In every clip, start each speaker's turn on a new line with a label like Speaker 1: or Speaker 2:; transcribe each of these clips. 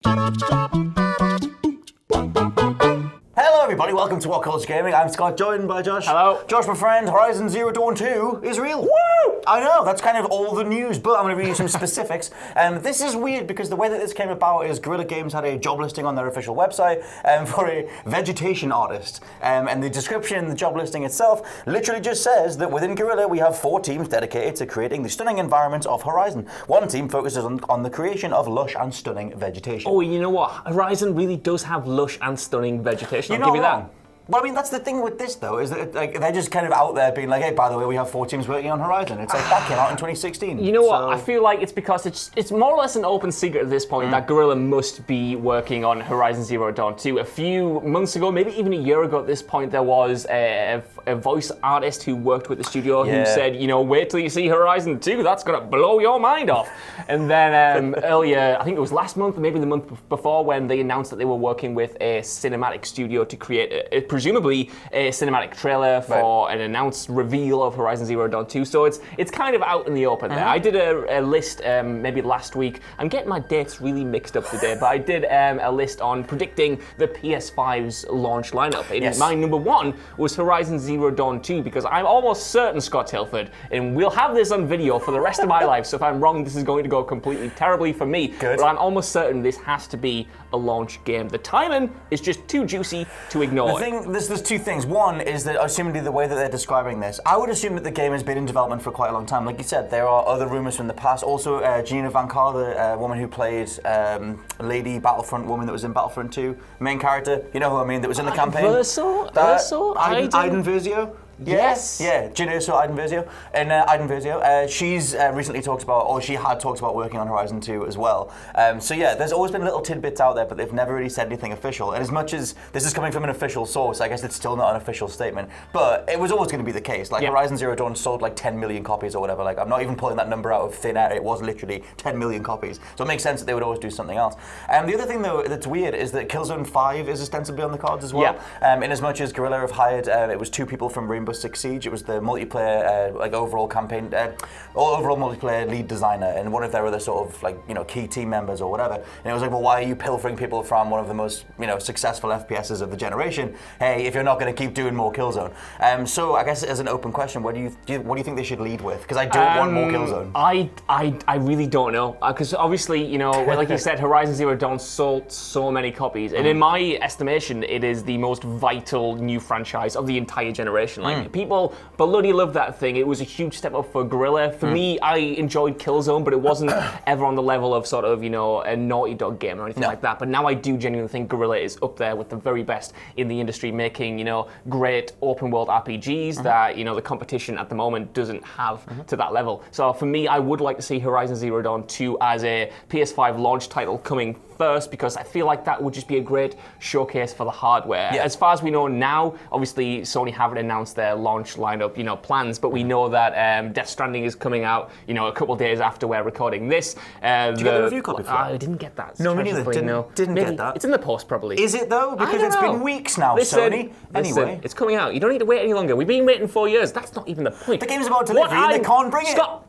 Speaker 1: Hello everybody, welcome to WhatCulture Gaming. I'm Scott, joined by Josh.
Speaker 2: Hello.
Speaker 1: Josh, my friend, Horizon Zero Dawn 2 is real. Woo! I know, that's kind of all the news, but I'm going to read you some specifics. This is weird because the way that this came about is Guerrilla Games had a job listing on their official website for a vegetation artist. And the description, the job listing itself, literally just says that within Guerrilla we have 4 teams dedicated to creating the stunning environments of Horizon. One team focuses on the creation of lush and stunning vegetation.
Speaker 2: Oh, you know what? Horizon really does have lush and stunning vegetation.
Speaker 1: I'll give you that. Well, I mean, that's the thing with this, though, is that they're just kind of out there being like, hey, by the way, we have 4 teams working on Horizon. It's like, that came out in 2016.
Speaker 2: You know what? I feel like it's because it's more or less an open secret at this point that Guerrilla must be working on Horizon Zero Dawn 2. A few months ago, maybe even a year ago at this point, there was a voice artist who worked with the studio who said, you know, wait till you see Horizon 2, that's going to blow your mind off. And then earlier, I think it was last month, maybe the month before, when they announced that they were working with a cinematic studio to create presumably a cinematic trailer for an announced reveal of Horizon Zero Dawn 2. So it's kind of out in the open there. I did a list maybe last week. I'm getting my dates really mixed up today, but I did a list on predicting the PS5's launch lineup. And my number 1 was Horizon Zero Dawn 2 because I'm almost certain, Scott Tilford, and we'll have this on video for the rest of my life, so if I'm wrong, this is going to go completely terribly for me. But I'm almost certain this has to be a launch game. The timing is just too juicy to ignore.
Speaker 1: There's 2 things. One is that, assuming the way that they're describing this, I would assume that the game has been in development for quite a long time. Like you said, there are other rumors from the past. Also, Gina Van Car, the woman who played Lady Battlefront woman that was in Battlefront 2, main character, you know who I mean, that was in the campaign. Iden Versio?
Speaker 2: Yes.
Speaker 1: Yeah, Gina Iden Versio. And Iden Versio, she's recently talked about, or she had talked about working on Horizon 2 as well. So yeah, there's always been little tidbits out there, but they've never really said anything official. And as much as this is coming from an official source, I guess it's still not an official statement. But it was always going to be the case. Like Horizon Zero Dawn sold like 10 million copies or whatever. Like, I'm not even pulling that number out of thin air. It was literally 10 million copies. So it makes sense that they would always do something else. The other thing though that's weird is that Killzone 5 is ostensibly on the cards as well. In as much as Guerrilla have hired, it was 2 people from Rainbow Six Siege. It was the multiplayer, overall campaign, overall multiplayer lead designer, and one of their other sort of key team members or whatever. And it was like, well, why are you pilfering people from one of the most successful FPSs of the generation? Hey, if you're not going to keep doing more Killzone. So I guess as an open question, what do you think they should lead with? Because I don't want more Killzone.
Speaker 2: I really don't know, because obviously like you said, Horizon Zero Dawn sold so many copies, and in my estimation, it is the most vital new franchise of the entire generation. Like people bloody love that thing. It was a huge step up for Guerrilla. For me, I enjoyed Killzone, but it wasn't ever on the level of sort of, a Naughty Dog game or anything like that. But now I do genuinely think Guerrilla is up there with the very best in the industry, making, great open world RPGs that, the competition at the moment doesn't have to that level. So for me, I would like to see Horizon Zero Dawn 2 as a PS5 launch title coming first, because I feel like that would just be a great showcase for the hardware. As far as we know now, obviously Sony haven't announced their launch lineup, plans, but we know that Death Stranding is coming out, a couple of days after we're recording this.
Speaker 1: Did you get the review copy for that?
Speaker 2: I didn't get that.
Speaker 1: No, me neither. Didn't get that.
Speaker 2: It's in the post, probably.
Speaker 1: Is it though? Because it's been weeks now, Sony. Anyway,
Speaker 2: it's coming out. You don't need to wait any longer. We've been waiting 4 years. That's not even the point.
Speaker 1: The game's about delivery and they can't bring it.
Speaker 2: Stop.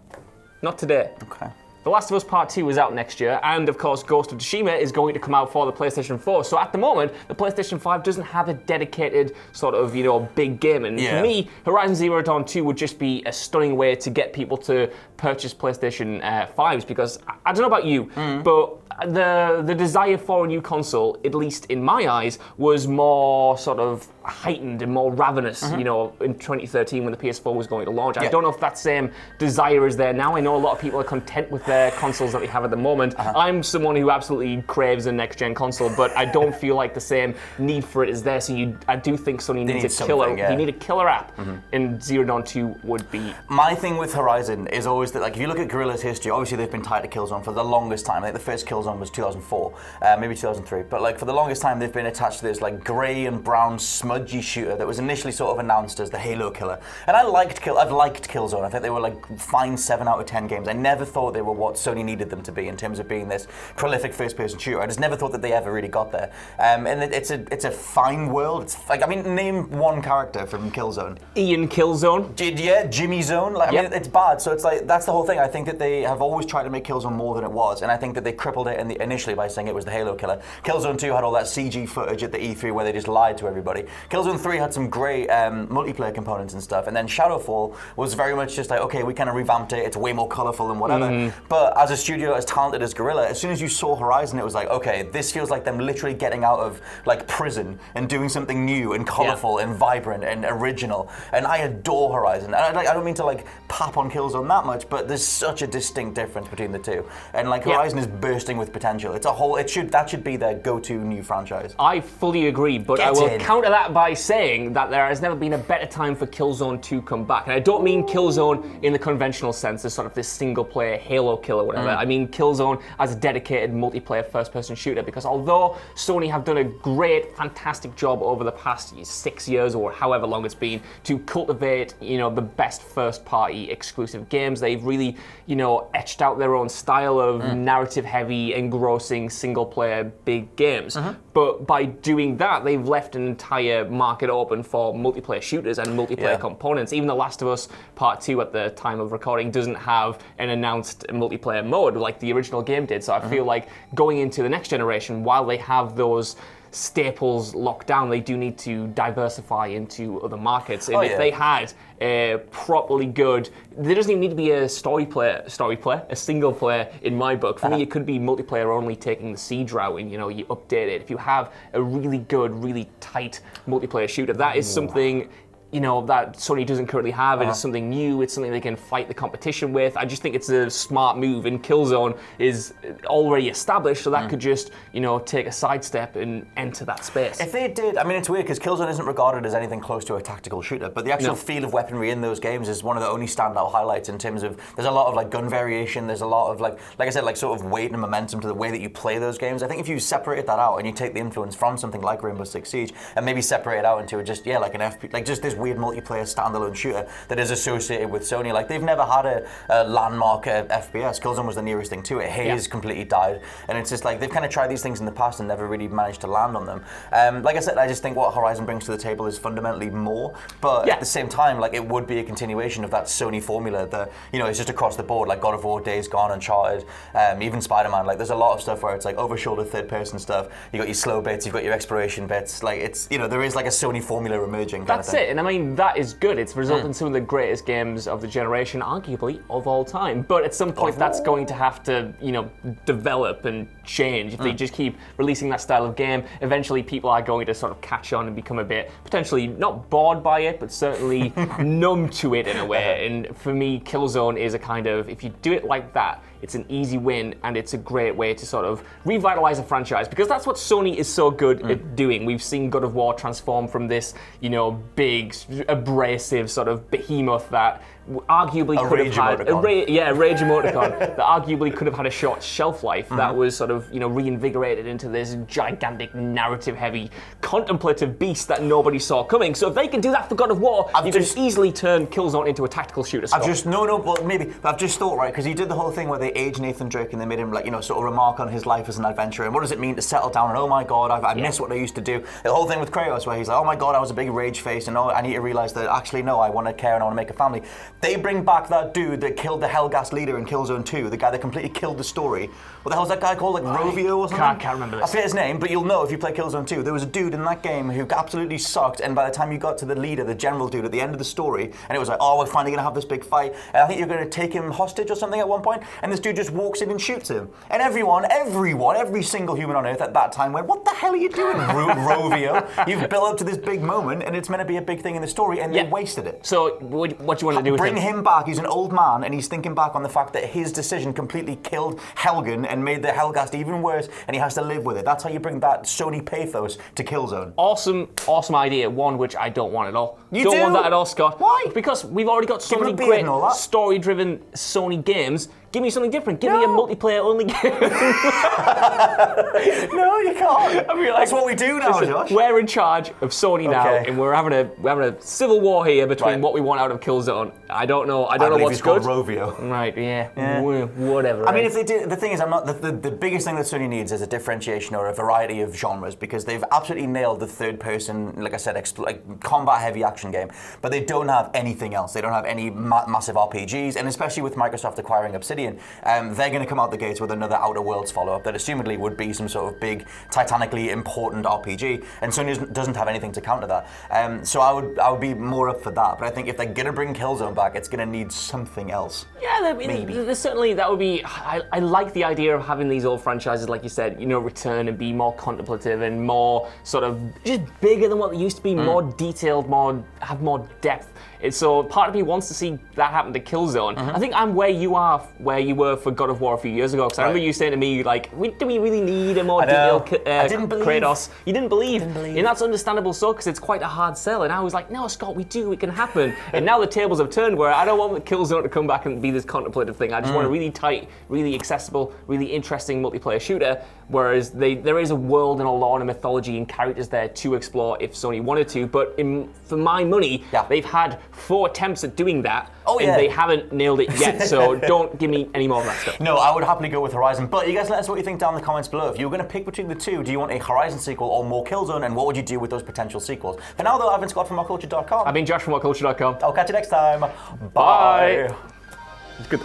Speaker 2: Not today.
Speaker 1: Okay.
Speaker 2: The Last of Us Part 2 is out next year, and of course Ghost of Tsushima is going to come out for the PlayStation 4. So at the moment, the PlayStation 5 doesn't have a dedicated sort of, big game. And for me, Horizon Zero Dawn 2 would just be a stunning way to get people to purchase PlayStation 5s, because I don't know about you, but the desire for a new console, at least in my eyes, was more sort of heightened and more ravenous, in 2013 when the PS4 was going to launch. I don't know if that same desire is there now. I know a lot of people are content with their consoles that we have at the moment. I'm someone who absolutely craves a next-gen console, but I don't feel like the same need for it is there. So I do think Sony needs a killer. You need a killer app, and Zero Dawn 2 would be.
Speaker 1: My thing with Horizon is always that, like, if you look at Guerrilla's history, obviously they've been tied to Killzone for the longest time. I think the first Killzone was 2004, maybe 2003. But like for the longest time, they've been attached to this like grey and brown smudgy shooter that was initially sort of announced as the Halo killer. And I've liked Killzone. I think they were like fine 7 out of 10 games. I never thought they were what Sony needed them to be in terms of being this prolific first-person shooter. I just never thought that they ever really got there. And it's a fine world. It's like, I mean, name one character from Killzone.
Speaker 2: Ian Killzone.
Speaker 1: Yeah, Jimmy Zone. Like, I mean, it's bad. So it's like that's the whole thing. I think that they have always tried to make Killzone more than it was, and I think that they crippled it initially by saying it was the Halo killer. Killzone 2 had all that CG footage at the E3 where they just lied to everybody. Killzone 3 had some great multiplayer components and stuff, and then Shadowfall was very much just like, okay, we kind of revamped it, it's way more colorful and whatever. But as a studio as talented as Guerrilla, as soon as you saw Horizon, it was like, okay, this feels like them literally getting out of like prison and doing something new and colorful and vibrant and original. And I adore Horizon. And I don't mean to like pap on Killzone that much, but there's such a distinct difference between the two. And like Horizon is bursting with potential. It's a whole. That should be their go-to new franchise.
Speaker 2: I fully agree, but I will counter that by saying that there has never been a better time for Killzone to come back. And I don't mean Killzone in the conventional sense as sort of this single-player Halo kill or whatever. I mean Killzone as a dedicated multiplayer first-person shooter, because although Sony have done a great, fantastic job over the past 6 years or however long it's been to cultivate, the best first-party exclusive games, they've really, etched out their own style of narrative-heavy, engrossing, single-player big games. But by doing that, they've left an entire market open for multiplayer shooters and multiplayer components. Even The Last of Us Part 2 at the time of recording doesn't have an announced multiplayer mode like the original game did. So I feel like going into the next generation, while they have those staples locked down, they do need to diversify into other markets. And if they had a properly good, there doesn't even need to be a a single player in my book. For me, it could be multiplayer only, taking the siege route, and you update it. If you have a really good, really tight multiplayer shooter, that is something that Sony doesn't currently have. It is something new. It's something they can fight the competition with. I just think it's a smart move, and Killzone is already established, so that could just, take a sidestep and enter that space.
Speaker 1: If they did, I mean, it's weird because Killzone isn't regarded as anything close to a tactical shooter, but the actual feel of weaponry in those games is one of the only standout highlights in terms of, there's a lot of like gun variation, there's a lot of like I said, like sort of weight and momentum to the way that you play those games. I think if you separated that out and you take the influence from something like Rainbow Six Siege and maybe separate it out into just, like an FP, like just this weird multiplayer standalone shooter that is associated with Sony. Like they've never had a landmark FPS. Killzone was the nearest thing to it. Haze completely died, and it's just like they've kind of tried these things in the past and never really managed to land on them. Like I said, I just think what Horizon brings to the table is fundamentally more, but at the same time, like it would be a continuation of that Sony formula that it's just across the board, like God of War, Days Gone, Uncharted, even Spider-Man. Like there's a lot of stuff where it's like over-shoulder third-person stuff. You got your slow bits, you've got your exploration bits. Like it's there is like a Sony formula emerging. Kind of thing.
Speaker 2: That's it, and I mean that is good. It's resulted in some of the greatest games of the generation, arguably of all time. But at some point, that's going to have to, develop and change. If they just keep releasing that style of game, eventually people are going to sort of catch on and become a bit potentially not bored by it, but certainly numb to it in a way. And for me, Killzone is a kind of, if you do it like that, it's an easy win, and it's a great way to sort of revitalize a franchise, because that's what Sony is so good at doing. We've seen God of War transform from this, big, abrasive sort of behemoth that arguably could have had a rage emoticon that arguably could have had a short shelf life that was sort of reinvigorated into this gigantic narrative-heavy contemplative beast that nobody saw coming. So if they can do that for God of War, you can easily turn Killzone into a tactical shooter.
Speaker 1: I've just thought, right, because he did the whole thing where they aged Nathan Drake and they made him sort of remark on his life as an adventurer and what does it mean to settle down and oh my god, I miss what I used to do. The whole thing with Kratos where he's like, oh my god, I was a big rage face and I need to realize that actually no, I want to care and I want to make a family. They bring back that dude that killed the Hellgas leader in Killzone 2, the guy that completely killed the story. What the hell's that guy called? Like Rovio or something?
Speaker 2: Can't remember this.
Speaker 1: I forget his name, but you'll know if you play Killzone 2. There was a dude in that game who absolutely sucked, and by the time you got to the leader, the general dude at the end of the story, and it was like, oh, we're finally gonna have this big fight, and I think you're gonna take him hostage or something at one point, and this dude just walks in and shoots him. And every single human on Earth at that time went, what the hell are you doing, Rovio? You've built up to this big moment, and it's meant to be a big thing in the story, and they wasted it.
Speaker 2: So what do you want to do with him?
Speaker 1: Bring him back. He's an old man, and he's thinking back on the fact that his decision completely killed Helgen and made the Hellgast even worse, and he has to live with it. That's how you bring that Sony pathos to Killzone.
Speaker 2: Awesome idea. One which I don't want at all.
Speaker 1: You
Speaker 2: don't want that at all, Scott.
Speaker 1: Why?
Speaker 2: Because we've already got so many great story-driven Sony games. Give me something different. Give me a multiplayer-only game.
Speaker 1: No, you can't. I mean, that's what we do now, Josh.
Speaker 2: We're in charge of Sony now, and we're having a civil war here between what we want out of Killzone. I don't know what's good.
Speaker 1: Rovio.
Speaker 2: Right? Yeah. Whatever.
Speaker 1: I mean, if they do, the thing is, the biggest thing that Sony needs is a differentiation or a variety of genres, because they've absolutely nailed the third-person, like I said, combat-heavy action game, but they don't have anything else. They don't have any massive RPGs, and especially with Microsoft acquiring Obsidian, Obsidian, they're going to come out the gates with another Outer Worlds follow-up that assumedly would be some sort of big, titanically important RPG, and Sony doesn't have anything to counter that. So I would be more up for that, but I think if they're going to bring Killzone back, it's going to need something else.
Speaker 2: Yeah,
Speaker 1: maybe.
Speaker 2: There's certainly, that would be, I like the idea of having these old franchises, like you said, return and be more contemplative and more sort of just bigger than what they used to be, more detailed, have more depth. So part of me wants to see that happen to Killzone. I think I'm where you were for God of War a few years ago, because I remember you saying to me, like, do we really need a more detailed Kratos? You didn't believe. And that's understandable so, because it's quite a hard sell. And I was like, no, Scott, it can happen. And now the tables have turned where I don't want Killzone to come back and be this contemplative thing. I just want a really tight, really accessible, really interesting multiplayer shooter, whereas there is a world and a lore and a mythology and characters there to explore if Sony wanted to. But for my money, they've had 4 attempts at doing that, and they haven't nailed it yet, so don't give me any more of that stuff.
Speaker 1: No, I would happily go with Horizon, but you guys let us know what you think down in the comments below. If you were going to pick between the two, do you want a Horizon sequel or more Killzone, and what would you do with those potential sequels? For now, though, I've been Scott from WhatCulture.com.
Speaker 2: I've been Josh from WhatCulture.com.
Speaker 1: I'll catch you next time. Bye.
Speaker 2: Good.